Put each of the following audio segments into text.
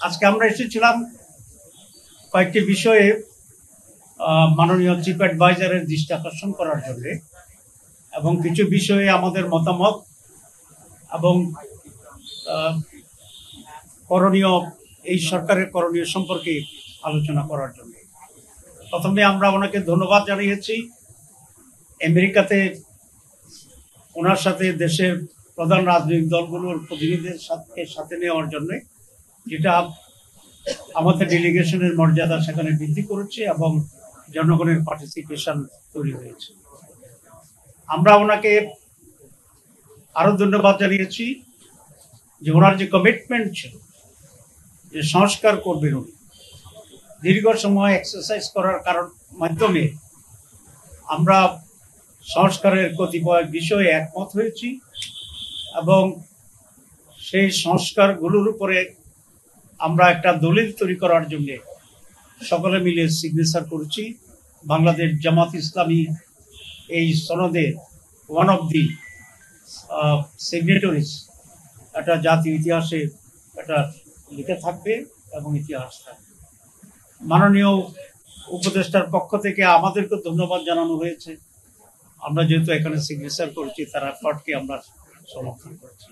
আজকে আমরা এসেছিলাম কয়েকটি বিষয়ে মাননীয় চিফ অ্যাডভাইজারের দৃষ্টি আকর্ষণ করার জন্য এবং কিছু বিষয়ে আমাদের মতামত এবং করণীয় এই সরকারের করণীয় সম্পর্কে আলোচনা করার জন্য। প্রথমে আমরা ওনাকে ধন্যবাদ জানিয়েছি আমেরিকাতে ওনার সাথে দেশের প্রধান রাজনৈতিক দলগুলোর প্রতিনিধিদের সাথে নেওয়ার জন্য, যেটা আমাদের ডেলিগেশনের মর্যাদা সেখানে বৃদ্ধি করেছে এবং জনগণের পার্টিসিপেশন তৈরি হয়েছে। আমরা ওনাকে আরো ধন্যবাদ জানিয়েছি যে ওনার যে কমিটমেন্ট ছিল যে সংস্কার করবেন, উনি দীর্ঘ সময় এক্সারসাইজ করার মাধ্যমে আমরা সংস্কারের কতিপয় বিষয়ে একমত হয়েছি এবং সেই সংস্কারগুলোর উপরে আমরা একটা দলিল তৈরি করার জন্য সকলে মিলে সিগনেচার করেছি। বাংলাদেশ জামাত ইসলামী এই সনদের ওয়ান অফ দি সিগনেটরিজ। এটা জাতীয় ইতিহাসে এটা লিখে থাকবে এবং ইতিহাস থাকবে। মাননীয় উপদেষ্টার পক্ষ থেকে আমাদেরকে ধন্যবাদ জানানো হয়েছে। আমরা যেহেতু এখানে সিগনেচার করেছি, তার এফর্টকে আমরা সমর্থন করেছি।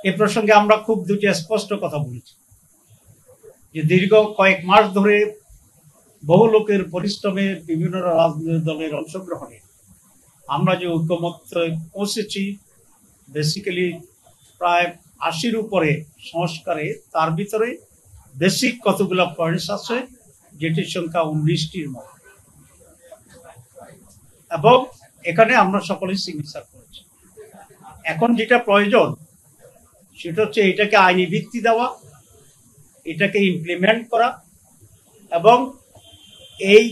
এ প্রসঙ্গে আমরা খুব দুটি স্পষ্ট কথা বলেছি যে দীর্ঘ কয়েক মাস ধরে বহু লোকের পরিশ্রমে, বিভিন্ন রাজনৈতিক দলের অংশগ্রহণে আমরা যে ঐকমত্যে পৌঁছেছি, বেসিক্যালি প্রায় ৮০-র উপরে সংস্কারে, তার ভিতরে বেসিক কতগুলো পয়েন্টস আছে যেটির সংখ্যা ১৯টির মতো, এবং এখানে আমরা সকলেই সিগনেচার করেছি। এখন যেটা প্রয়োজন সেটা হচ্ছে এটাকে আইনি ভিত্তি দেওয়া, এটাকে ইমপ্লিমেন্ট করা এবং এই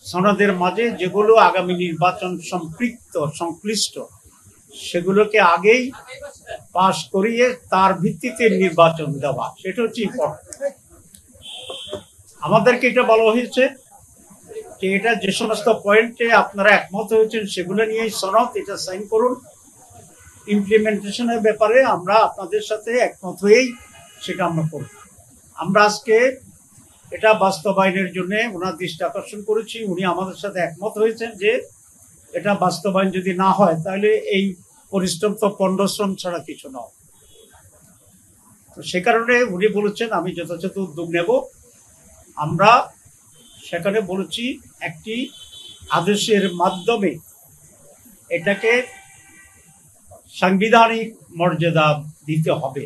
সনদের মাঝে যেগুলো আগামী নির্বাচন সংশ্লিষ্ট সেগুলোকে আগেই পাশ করিয়ে তার ভিত্তিতে নির্বাচন দেওয়া, সেটা হচ্ছে ইম্পর্টেন্ট। আমাদেরকে এটা বলা হয়েছে যে এটা যে সমস্ত পয়েন্টে আপনারা একমত হয়েছেন সেগুলো নিয়েই সনদ, এটা সাইন করুন। ইমপ্লিমেন্টেশনের ব্যাপারে আমরা আপনাদের সাথে একমত হয়েই সেটা আমরা করব। আমরা আজকে এটা বাস্তবায়নের জন্য ওনার দৃষ্টি আকর্ষণ করেছি। উনি আমাদের সাথে একমত হয়েছেন যে এটা বাস্তবায়ন যদি না হয় তাহলে এই পরিশ্রম তো পণ্ডশ্রম ছাড়া কিছু নয়। তো সে কারণে উনি বলেছেন আমি যথাযথ উদ্যোগ নেব। আমরা সেখানে বলেছি একটি আদেশের মাধ্যমে এটাকে সাংবিধানিক মর্যাদা দিতে হবে।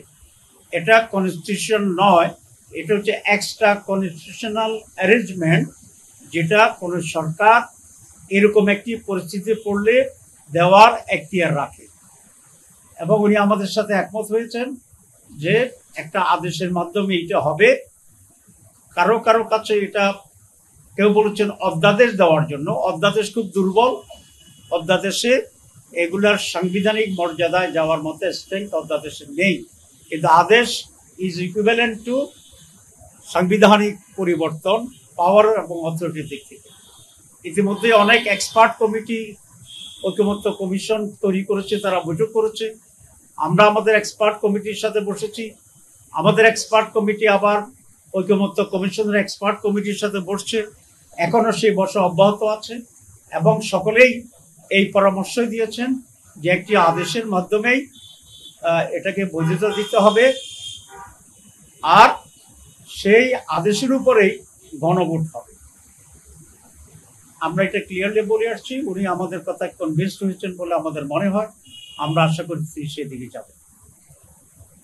এটা কনস্টিটিউশন নয়, এটা হচ্ছে এক্সট্রা কনস্টিটিউশনাল অ্যারেঞ্জমেন্ট, যেটা কোনো সরকার এরকম একটি পরিস্থিতি পড়লে দেওয়ার এখতিয়ার রাখে। এবং উনি আমাদের সাথে একমত হয়েছেন যে একটা আদেশের মাধ্যমে এটা হবে। কারো কারো কাছে এটা কেউ বলেছেন অধ্যাদেশ দেওয়ার জন্য। অধ্যাদেশ খুব দুর্বল। অধ্যাদেশে এগুলার সাংবিধানিক মর্যাদায় যাওয়ার মতো স্ট্রেংথ অধ্যাদেশে নেই, কিন্তু আদেশ ইজ ইকুইভ্যালেন্ট টু সাংবিধানিক পরিবর্তন, পাওয়ার এবং অথরিটির দিক থেকে। ইতিমধ্যে অনেক এক্সপার্ট কমিটি, ঐকমত্য কমিশন তৈরি করেছে, তারা বৈঠক করেছে। আমরা আমাদের এক্সপার্ট কমিটির সাথে বসেছি। আমাদের এক্সপার্ট কমিটি আবার ঐকমত্য কমিশনের এক্সপার্ট কমিটির সাথে বসছে। এখনো সেই বসা অব্যাহত আছে এবং সকলেই এই পরামর্শই দিয়েছেন যে একটি আদেশের মাধ্যমেই এটাকে বৈধতা দিতে হবে, আর সেই আদেশের উপরেই গণভোট হবে। আমরা এটা ক্লিয়ারলি বলে আসছি। উনি আমাদের কথায় কনভিন্সড হয়েছেন বলে আমাদের মনে হয়। আমরা আশা করি সেদিকে যাবে।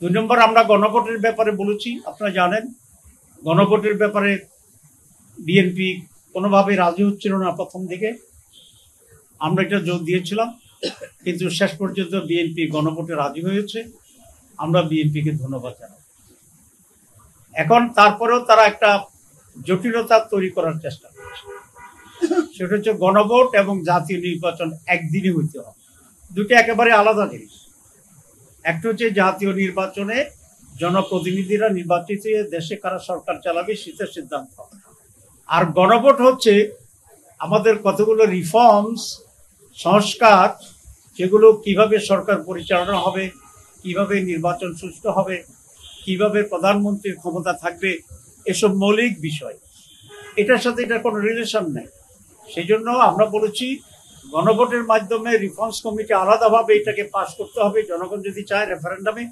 ২ নম্বর, আমরা গণভোটের ব্যাপারে বলেছি। আপনারা জানেন গণভোটের ব্যাপারে বিএনপি কোনোভাবে রাজি হচ্ছিল না প্রথম দিকে। আমরা এটা জোর দিয়েছিলাম, কিন্তু শেষ পর্যন্ত বিএনপি গণভোটে রাজি হয়েছে। আমরা বিএনপিকে ধন্যবাদ জানাই। এখন তারপরেও তারা একটা জটিলতা তৈরি করার চেষ্টা করছে, সেটা হচ্ছে গণভোট এবং জাতীয় নির্বাচন একদিনই হইতে হবে। দুটো একেবারে আলাদা জিনিস। একটা হচ্ছে জাতীয় নির্বাচনে জনপ্রতিনিধিরা নির্বাচিত দেশে কারা সরকার চালাবে সেটা সিদ্ধান্ত হবে, আর গণভোট হচ্ছে আমাদের কতগুলো রিফর্মস, সংস্কার, যেগুলো কিভাবে সরকার পরিচালনা হবে, কিভাবে নির্বাচন সুষ্ঠু হবে, কিভাবে প্রধানমন্ত্রীর ক্ষমতা থাকবে, এসব মৌলিক বিষয়, এটার সাথে এটার কোনো রিলেশন নেই। সেই জন্য আমরা বলেছি গণভোটের মাধ্যমে রিফর্মস কমিটি আলাদাভাবে এটাকে পাশ করতে হবে। জনগণ যদি চায় রেফারেন্ডামে,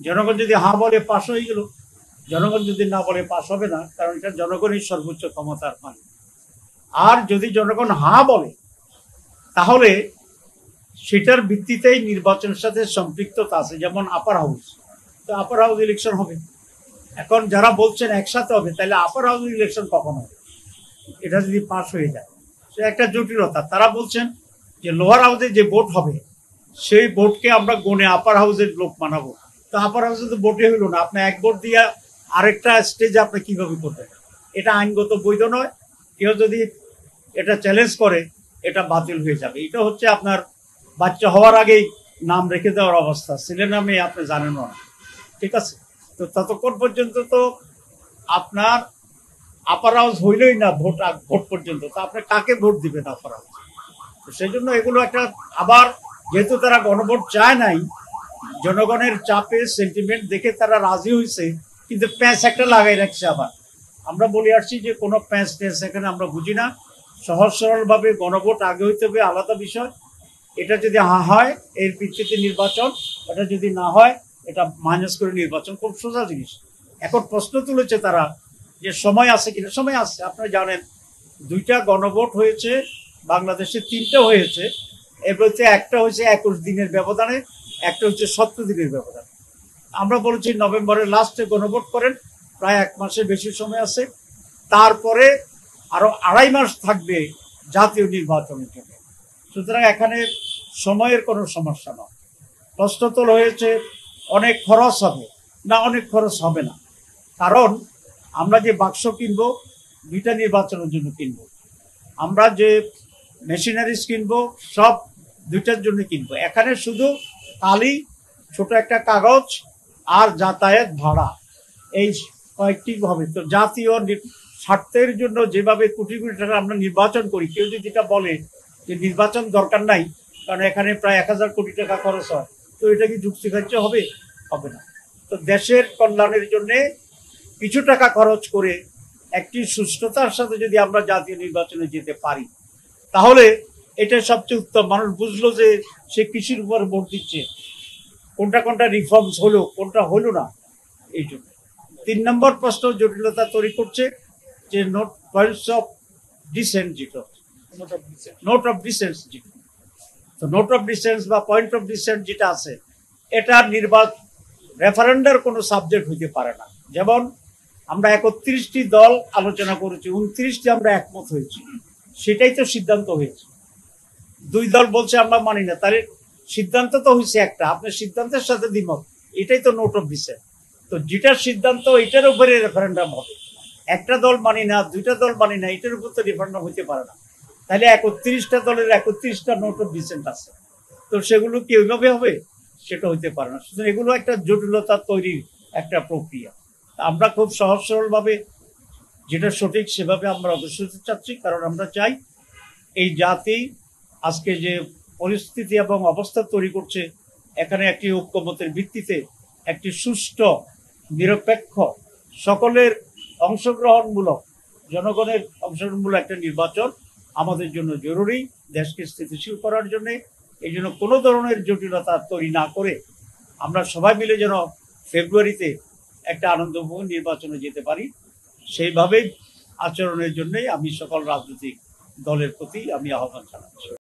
জনগণ যদি হ্যাঁ বলে পাশ হয়ে গেল, জনগণ যদি না বলে পাশ হবে না, কারণ এটা জনগণই সর্বোচ্চ ক্ষমতার মালিক। আর যদি জনগণ হ্যাঁ বলে তাহলে সেটার ভিত্তিতেই নির্বাচনের সাথে সম্পৃক্ততা আছে, যেমন আপার হাউস, তো আপার হাউস ইলেকশন হবে। এখন যারা বলছেন একসাথে হবে, তাহলে আপার হাউস ইলেকশন কখন হবে? এটা যদি পাশ হয়ে যায় সে একটা জটিলতা। তারা বলছেন যে লোয়ার হাউসে যে ভোট হবে সেই ভোটকে আমরা গণে আপার হাউসের লোক মানাবো। তো আপার হাউসে তো ভোটে হইল না, আপনি এক ভোট দিয়ে আরেকটা স্টেজে আপনি কিভাবে করবেন? এটা আইনগত বৈধ নয়। কেউ যদি এটা চ্যালেঞ্জ করে এটা বাতিল হয়ে যাবে। এটা হচ্ছে আপনার বাচ্চা হওয়ার আগেই নাম রেখে দেওয়ার অবস্থা, ছেলে নামে আপনি জানেন না, ঠিক আছে? তো ততক্ষণ পর্যন্ত তো আপনার আপার হাউস হইলই না ভোট পর্যন্ত, তো আপনি কাকে ভোট দিবেন আপার হাউস? তো সেই জন্য এগুলো একটা, আবার যেহেতু তারা গণভোট চায় নাই, জনগণের চাপে সেন্টিমেন্ট দেখে তারা রাজি হয়েছে, কিন্তু প্যাঁচ একটা লাগাই রাখছে। আবার আমরা বলে আসছি যে কোনো প্যাঁচ ট্যাঁচ এখানে আমরা বুঝি না। সহজ সরলভাবে গণভোট আগে হইতে হবে, আলাদা বিষয়। এটা যদি হয় এর ভিত্তিতে নির্বাচন, এটা যদি না হয় এটা মাইনাস করে নির্বাচন, খুব সোজা জিনিস। এখন প্রশ্ন তুলেছে তারা যে সময় আছে কিনা। সময় আছে, আপনারা জানেন 2টা গণভোট হয়েছে বাংলাদেশে, 3টা হয়েছে। এর মধ্যে একটা হয়েছে 21 দিনের ব্যবধানে, একটা হচ্ছে 70 দিনের ব্যবধানে। আমরা বলেছি নভেম্বরের লাস্টে গণভোট করেন, প্রায় 1 মাসের বেশি সময় আছে। তারপরে আরো 2.5 মাস থাকবে জাতীয় নির্বাচনের জন্য। সুতরাং এখানে সময়ের কোনো সমস্যা নয়। প্রশ্ন তোলা হয়েছে অনেক খরচ হবে না, অনেক খরচ হবে না। কারণ আমরা যে বাক্স কিনবো 2টা নির্বাচনের জন্য কিনবো, আমরা যে মেশিনারিজ কিনবো সব 2টার জন্য কিনবো। এখানে শুধু খালি ছোট একটা কাগজ আর যাতায়াত ভাড়া, এই কয়েকটি হবে। তো জাতীয় স্বার্থের জন্য যেভাবে কোটি কোটি টাকা আমরা নির্বাচন করি, কেউ যদি এটা বলে যে নির্বাচন দরকার নাই কারণ এখানে প্রায় 1000 কোটি টাকা খরচ হয়, তো এটা কি যুক্তিগ্রাহ্য হবে? হবে না। তো দেশের কল্যাণের জন্য কিছু টাকা খরচ করে একটি সুষ্ঠুতার সাথে যদি আমরা জাতীয় নির্বাচনে যেতে পারি, তাহলে এটা সবচেয়ে উত্তম। মানুষ বুঝলো যে সে কৃষির উপর ভোট দিচ্ছে, কোনটা কোনটা রিফর্মস হলো, কোনটা হলো না। এই জন্য 3 নম্বর প্রশ্ন জটিলতা তৈরি করছে যে নোট পয়েন্টস অফ ডিসেন্ট, যেটা নোট অফ ডিসেন্স, যেটা তো নোট অফ ডিসেন্স বা পয়েন্ট অফ ডিসেন্ট যেটা আছে, এটা রেফারেন্ডার কোনো সাবজেক্ট হইতে পারে না। যেমন আমরা 31টি দল আলোচনা করেছি, 29টি আমরা একমত হয়েছি, সেটাই তো সিদ্ধান্ত হয়েছে। 2 দল বলছে আমরা মানি না, তাহলে সিদ্ধান্ত তো হয়েছে একটা, আপনার সিদ্ধান্তের সাথে দ্বিমত, এটাই তো নোট অফ ডিসেন্ট। তো যেটার সিদ্ধান্ত এটার উপরে রেফারেন্ডাম হবে। একটা দল মানি না, 2টা দল মানি না, এটার উপর তো রেফারেন্ডাম হইতে পারে না। তাহলে 31টা দলের 31টা নোট অফ ডিসেন্ট আছে, তো সেগুলো কি ওইভাবে হবে? সেটা হইতে পারে না। সুতরাং এগুলো একটা জটিলতা তৈরির একটা প্রক্রিয়া। আমরা খুব সহজ সরলভাবে যেটা সঠিক সেভাবে আমরা অগ্রসর হতে চাচ্ছি, কারণ আমরা চাই এই জাতি আজকে যে পরিস্থিতি এবং অবস্থা তৈরি করছে, এখানে একটি ঐক্যমতের ভিত্তিতে একটি সুষ্ঠু, নিরপেক্ষ, সকলের অংশগ্রহণমূলক, জনগণের অংশগ্রহণমূলক একটা নির্বাচন আমাদের জন্য জরুরি, দেশকে স্থিতিশীল করার জন্য। এই জন্য কোনো ধরনের জটিলতা তৈরি না করে আমরা সবাই মিলে যেন ফেব্রুয়ারিতে একটা আনন্দময় নির্বাচনে যেতে পারি, সেইভাবেই আচরণের জন্যই আমি সকল রাজনৈতিক দলের প্রতি আমি আহ্বান জানাচ্ছি।